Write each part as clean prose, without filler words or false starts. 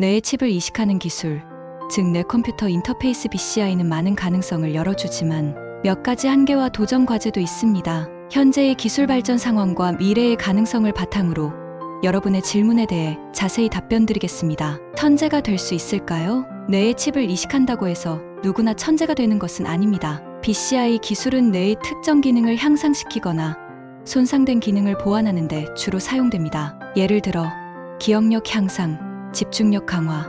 뇌에 칩을 이식하는 기술, 즉 뇌컴퓨터 인터페이스 BCI는 많은 가능성을 열어주지만 몇 가지 한계와 도전 과제도 있습니다. 현재의 기술 발전 상황과 미래의 가능성을 바탕으로 여러분의 질문에 대해 자세히 답변드리겠습니다. 천재가 될 수 있을까요? 뇌에 칩을 이식한다고 해서 누구나 천재가 되는 것은 아닙니다. BCI 기술은 뇌의 특정 기능을 향상시키거나 손상된 기능을 보완하는 데 주로 사용됩니다. 예를 들어 기억력 향상, 집중력 강화,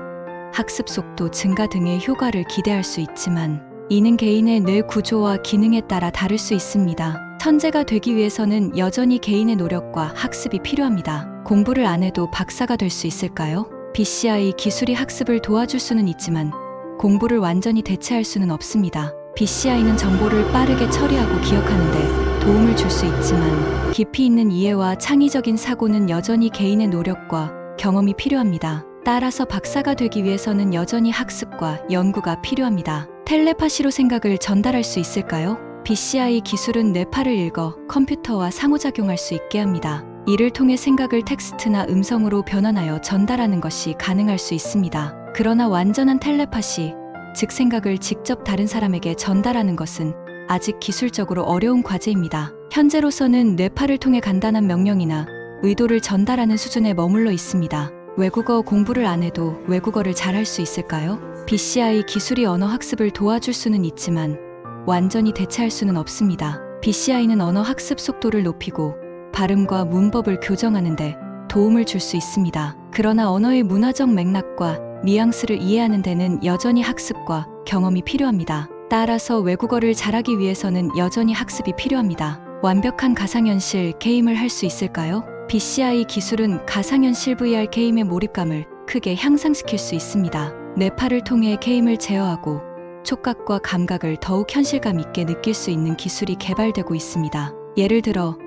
학습 속도 증가 등의 효과를 기대할 수 있지만 이는 개인의 뇌 구조와 기능에 따라 다를 수 있습니다. 천재가 되기 위해서는 여전히 개인의 노력과 학습이 필요합니다. 공부를 안 해도 박사가 될 수 있을까요? BCI 기술이 학습을 도와줄 수는 있지만 공부를 완전히 대체할 수는 없습니다. BCI는 정보를 빠르게 처리하고 기억하는 데 도움을 줄 수 있지만 깊이 있는 이해와 창의적인 사고는 여전히 개인의 노력과 경험이 필요합니다. 따라서 박사가 되기 위해서는 여전히 학습과 연구가 필요합니다. 텔레파시로 생각을 전달할 수 있을까요? BCI 기술은 뇌파를 읽어 컴퓨터와 상호작용할 수 있게 합니다. 이를 통해 생각을 텍스트나 음성으로 변환하여 전달하는 것이 가능할 수 있습니다. 그러나 완전한 텔레파시, 즉 생각을 직접 다른 사람에게 전달하는 것은 아직 기술적으로 어려운 과제입니다. 현재로서는 뇌파를 통해 간단한 명령이나 의도를 전달하는 수준에 머물러 있습니다. 외국어 공부를 안 해도 외국어를 잘할 수 있을까요? BCI 기술이 언어 학습을 도와줄 수는 있지만 완전히 대체할 수는 없습니다. BCI는 언어 학습 속도를 높이고 발음과 문법을 교정하는 데 도움을 줄 수 있습니다. 그러나 언어의 문화적 맥락과 뉘앙스를 이해하는 데는 여전히 학습과 경험이 필요합니다. 따라서 외국어를 잘하기 위해서는 여전히 학습이 필요합니다. 완벽한 가상현실 게임을 할 수 있을까요? BCI 기술은 가상현실 VR 게임의 몰입감을 크게 향상시킬 수 있습니다. 뇌파를 통해 게임을 제어하고 촉각과 감각을 더욱 현실감 있게 느낄 수 있는 기술이 개발되고 있습니다. 예를 들어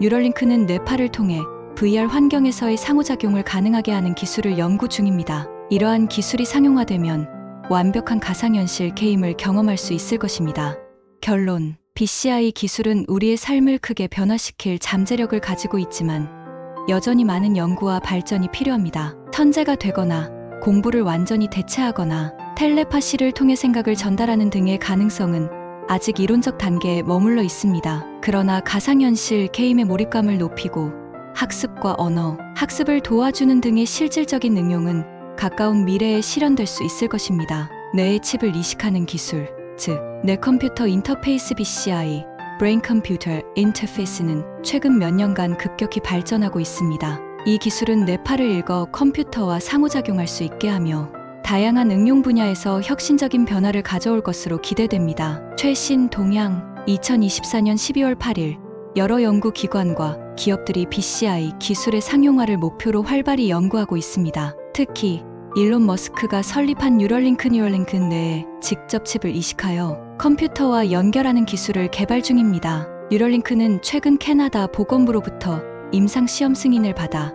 뉴럴링크는 뇌파를 통해 VR 환경에서의 상호작용을 가능하게 하는 기술을 연구 중입니다. 이러한 기술이 상용화되면 완벽한 가상현실 게임을 경험할 수 있을 것입니다. 결론, BCI 기술은 우리의 삶을 크게 변화시킬 잠재력을 가지고 있지만 여전히 많은 연구와 발전이 필요합니다. 천재가 되거나 공부를 완전히 대체하거나 텔레파시를 통해 생각을 전달하는 등의 가능성은 아직 이론적 단계에 머물러 있습니다. 그러나 가상현실 게임의 몰입감을 높이고 학습과 언어, 학습을 도와주는 등의 실질적인 응용은 가까운 미래에 실현될 수 있을 것입니다. 뇌의 칩을 이식하는 기술, 즉 뇌컴퓨터 인터페이스 BCI, 브레인 컴퓨터 인터페이스는 최근 몇 년간 급격히 발전하고 있습니다. 이 기술은 뇌파를 읽어 컴퓨터와 상호작용할 수 있게 하며 다양한 응용 분야에서 혁신적인 변화를 가져올 것으로 기대됩니다. 최신 동향 2024년 12월 8일 여러 연구기관과 기업들이 BCI 기술의 상용화를 목표로 활발히 연구하고 있습니다. 특히 일론 머스크가 설립한 뉴럴링크는 뇌에 직접 칩을 이식하여 컴퓨터와 연결하는 기술을 개발 중입니다. 뉴럴링크는 최근 캐나다 보건부로부터 임상 시험 승인을 받아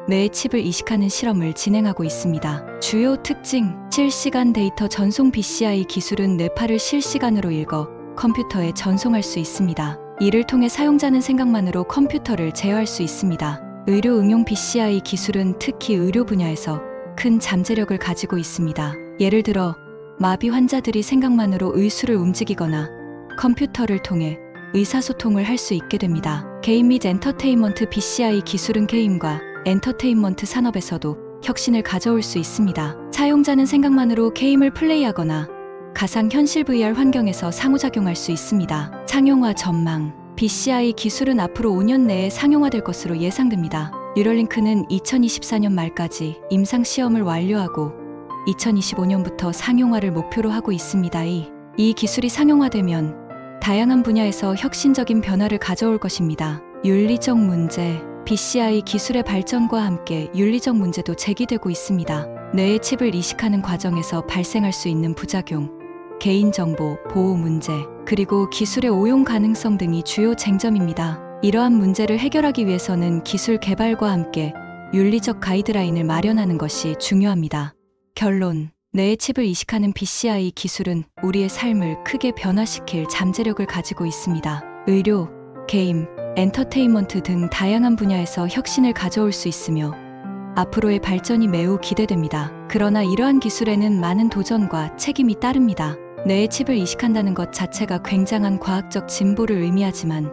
뇌에 칩을 이식하는 실험을 진행하고 있습니다. 주요 특징, 실시간 데이터 전송 BCI 기술은 뇌파를 실시간으로 읽어 컴퓨터에 전송할 수 있습니다. 이를 통해 사용자는 생각만으로 컴퓨터를 제어할 수 있습니다. 의료 응용 BCI 기술은 특히 의료 분야에서 큰 잠재력을 가지고 있습니다. 예를 들어 마비 환자들이 생각만으로 의수를 움직이거나 컴퓨터를 통해 의사소통을 할 수 있게 됩니다. 게임 및 엔터테인먼트 BCI 기술은 게임과 엔터테인먼트 산업에서도 혁신을 가져올 수 있습니다. 사용자는 생각만으로 게임을 플레이하거나 가상현실 VR 환경에서 상호작용할 수 있습니다. 상용화 전망, BCI 기술은 앞으로 5년 내에 상용화될 것으로 예상됩니다. 뉴럴링크는 2024년 말까지 임상 시험을 완료하고 2025년부터 상용화를 목표로 하고 있습니다. 이 기술이 상용화되면 다양한 분야에서 혁신적인 변화를 가져올 것입니다. 윤리적 문제, BCI 기술의 발전과 함께 윤리적 문제도 제기되고 있습니다. 뇌의 칩을 이식하는 과정에서 발생할 수 있는 부작용, 개인정보 보호 문제, 그리고 기술의 오용 가능성 등이 주요 쟁점입니다. 이러한 문제를 해결하기 위해서는 기술 개발과 함께 윤리적 가이드라인을 마련하는 것이 중요합니다. 결론, 뇌의 칩을 이식하는 BCI 기술은 우리의 삶을 크게 변화시킬 잠재력을 가지고 있습니다. 의료, 게임, 엔터테인먼트 등 다양한 분야에서 혁신을 가져올 수 있으며 앞으로의 발전이 매우 기대됩니다. 그러나 이러한 기술에는 많은 도전과 책임이 따릅니다. 뇌에 칩을 이식한다는 것 자체가 굉장한 과학적 진보를 의미하지만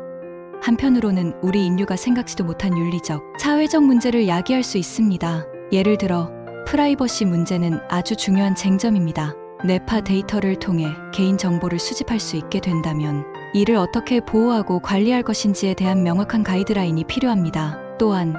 한편으로는 우리 인류가 생각지도 못한 윤리적, 사회적 문제를 야기할 수 있습니다. 예를 들어 프라이버시 문제는 아주 중요한 쟁점입니다. 뇌파 데이터를 통해 개인정보를 수집할 수 있게 된다면 이를 어떻게 보호하고 관리할 것인지에 대한 명확한 가이드라인이 필요합니다. 또한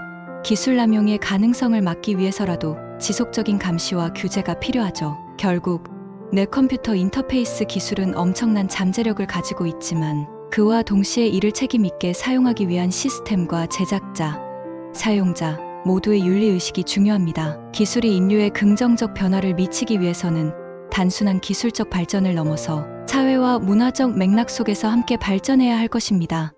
기술 남용의 가능성을 막기 위해서라도 지속적인 감시와 규제가 필요하죠. 결국 뇌컴퓨터 인터페이스 기술은 엄청난 잠재력을 가지고 있지만 그와 동시에 이를 책임 있게 사용하기 위한 시스템과 제작자, 사용자 모두의 윤리의식이 중요합니다. 기술이 인류에 긍정적 변화를 미치기 위해서는 단순한 기술적 발전을 넘어서 사회와 문화적 맥락 속에서 함께 발전해야 할 것입니다.